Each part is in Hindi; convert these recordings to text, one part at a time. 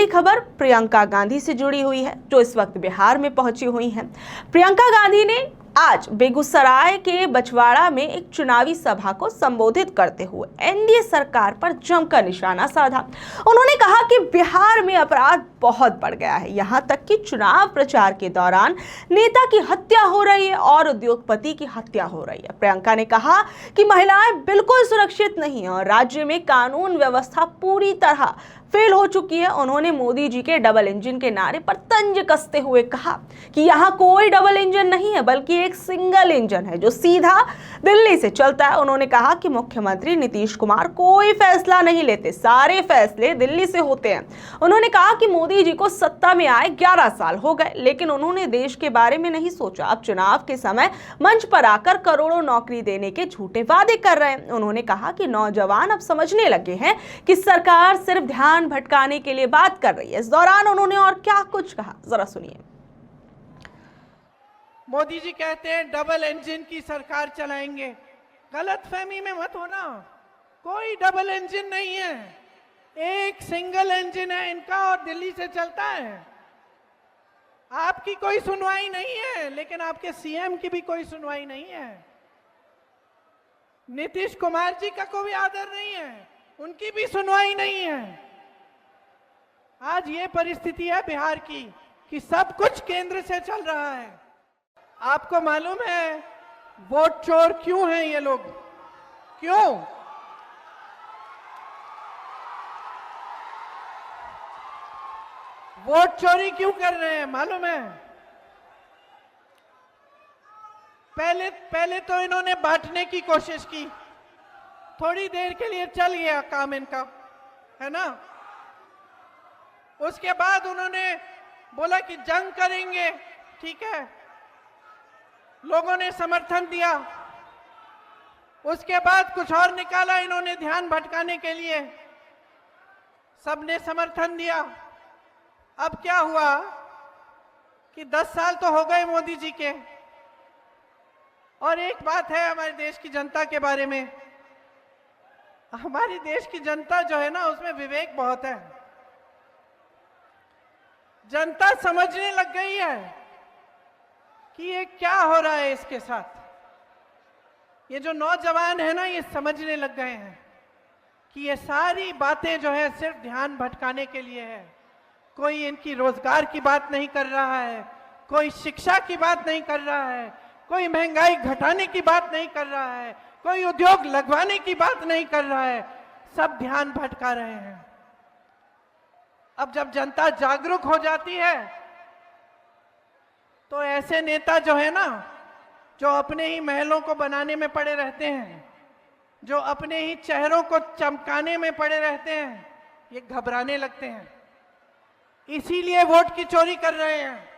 अगली खबर प्रियंका गांधी से जुड़ी हुई है, जो इस वक्त बिहार में पहुंची हुई हैं। प्रियंका गांधी ने आज बेगूसराय के बछवाड़ा में एक चुनावी सभा को संबोधित करते हुए एनडीए सरकार पर जमकर निशाना साधा। उन्होंने कहा कि बिहार में अपराध बहुत बढ़ गया है, यहां तक कि चुनाव प्रचार के दौरान नेता की हत्या हो रही है और उद्योगपति की हत्या हो रही है। प्रियंका ने कहा कि महिलाएं बिल्कुल सुरक्षित नहीं है और राज्य में कानून व्यवस्था पूरी तरह फेल हो चुकी है। उन्होंने मोदी जी के डबल इंजन के नारे पर तंज कसते हुए कहा कि यहाँ कोई डबल इंजन नहीं है, बल्कि एक सिंगल इंजन है जो सीधा दिल्ली से चलता है। उन्होंने कहा कि मुख्यमंत्री नीतीश कुमार कोई फैसला नहीं लेते, सारे फैसले दिल्ली से होते हैं। उन्होंने कहा कि मोदी जी को सत्ता में आए 11 साल हो गए, लेकिन उन्होंने देश के बारे में नहीं सोचा। अब चुनाव के समय मंच पर आकर करोड़ों नौकरी देने के झूठे वादे कर रहे हैं। उन्होंने कहा कि नौजवान अब समझने लगे हैं कि सरकार सिर्फ ध्यान भटकाने के लिए बात कर रही है। इस दौरान उन्होंने और क्या कुछ कहा, जरा सुनिए। मोदी जी कहते हैं डबल इंजन की सरकार चलाएंगे। गलतफहमी में मत होना, कोई डबल इंजन नहीं है, एक सिंगल इंजन है इनका और दिल्ली से चलता है। आपकी कोई सुनवाई नहीं है, लेकिन आपके सीएम की भी कोई सुनवाई नहीं है। नीतीश कुमार जी का कोई आदर नहीं है, उनकी भी सुनवाई नहीं है। आज ये परिस्थिति है बिहार की कि सब कुछ केंद्र से चल रहा है। आपको मालूम है वोट चोर क्यों हैं ये लोग? क्यों? वोट चोरी क्यों कर रहे हैं मालूम है? पहले तो इन्होंने बांटने की कोशिश की, थोड़ी देर के लिए चल गया काम इनका, है ना। उसके बाद उन्होंने बोला कि जंग करेंगे, ठीक है, लोगों ने समर्थन दिया। उसके बाद कुछ और निकाला इन्होंने ध्यान भटकाने के लिए, सबने समर्थन दिया। अब क्या हुआ कि 10 साल तो हो गए मोदी जी के। और एक बात है हमारे देश की जनता के बारे में, हमारी देश की जनता जो है ना, उसमें विवेक बहुत है। जनता समझने लग गई है कि ये क्या हो रहा है इसके साथ। ये जो नौजवान है ना, ये समझने लग गए हैं कि ये सारी बातें जो है सिर्फ ध्यान भटकाने के लिए है। कोई इनकी रोजगार की बात नहीं कर रहा है, कोई शिक्षा की बात नहीं कर रहा है, कोई महंगाई घटाने की बात नहीं कर रहा है, कोई उद्योग लगवाने की बात नहीं कर रहा है, सब ध्यान भटका रहे हैं। अब जब जनता जागरूक हो जाती है तो ऐसे नेता जो है ना, जो अपने ही महलों को बनाने में पड़े रहते हैं, जो अपने ही चेहरों को चमकाने में पड़े रहते हैं, ये घबराने लगते हैं। इसीलिए वोट की चोरी कर रहे हैं।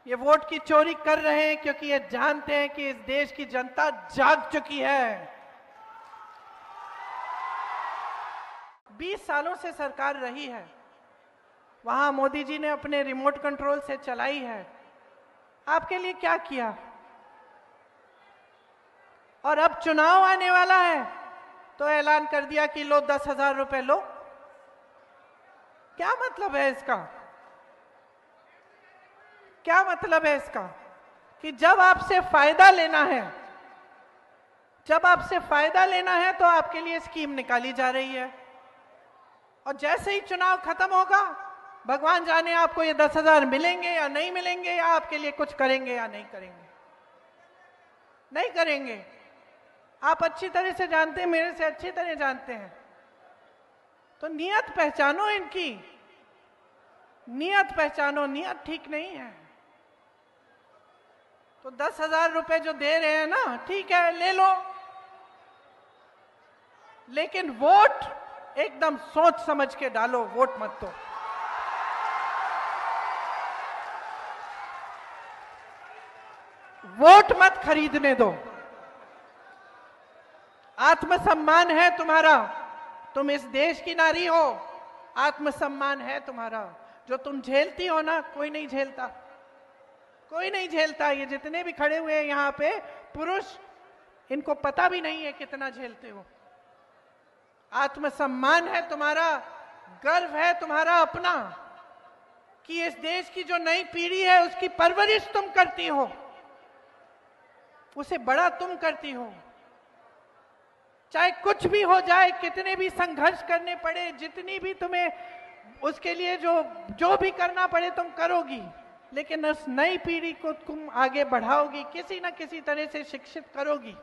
ये वोट की चोरी कर रहे हैं क्योंकि ये जानते हैं कि इस देश की जनता जाग चुकी है। 20 सालों से सरकार रही है, वहां मोदी जी ने अपने रिमोट कंट्रोल से चलाई है। आपके लिए क्या किया? और अब चुनाव आने वाला है तो ऐलान कर दिया कि लो 10,000 रुपए लो। क्या मतलब है इसका? क्या मतलब है इसका? कि जब आपसे फायदा लेना है, जब आपसे फायदा लेना है तो आपके लिए स्कीम निकाली जा रही है, और जैसे ही चुनाव खत्म होगा भगवान जाने आपको ये 10,000 मिलेंगे या नहीं मिलेंगे, या आपके लिए कुछ करेंगे या नहीं करेंगे। नहीं करेंगे। आप अच्छी तरह से जानते हैं, मेरे से अच्छी तरह जानते हैं। तो नियत पहचानो इनकी, नियत पहचानो, नियत ठीक नहीं है। तो 10,000 रुपए जो दे रहे हैं ना, ठीक है ले लो, लेकिन वोट एकदम सोच समझ के डालो, वोट मत दो। वोट मत खरीदने दो। आत्मसम्मान है तुम्हारा, तुम इस देश की नारी हो, आत्मसम्मान है तुम्हारा। जो तुम झेलती हो ना, कोई नहीं झेलता, कोई नहीं झेलता। ये जितने भी खड़े हुए हैं यहाँ पे पुरुष, इनको पता भी नहीं है कितना झेलते हो। आत्मसम्मान है तुम्हारा, गर्व है तुम्हारा अपना कि इस देश की जो नई पीढ़ी है उसकी परवरिश तुम करती हो, उसे बड़ा तुम करती हो। चाहे कुछ भी हो जाए, कितने भी संघर्ष करने पड़े, जितनी भी तुम्हें उसके लिए जो भी करना पड़े तुम करोगी, लेकिन उस नई पीढ़ी को तुम आगे बढ़ाओगी, किसी न किसी तरह से शिक्षित करोगी।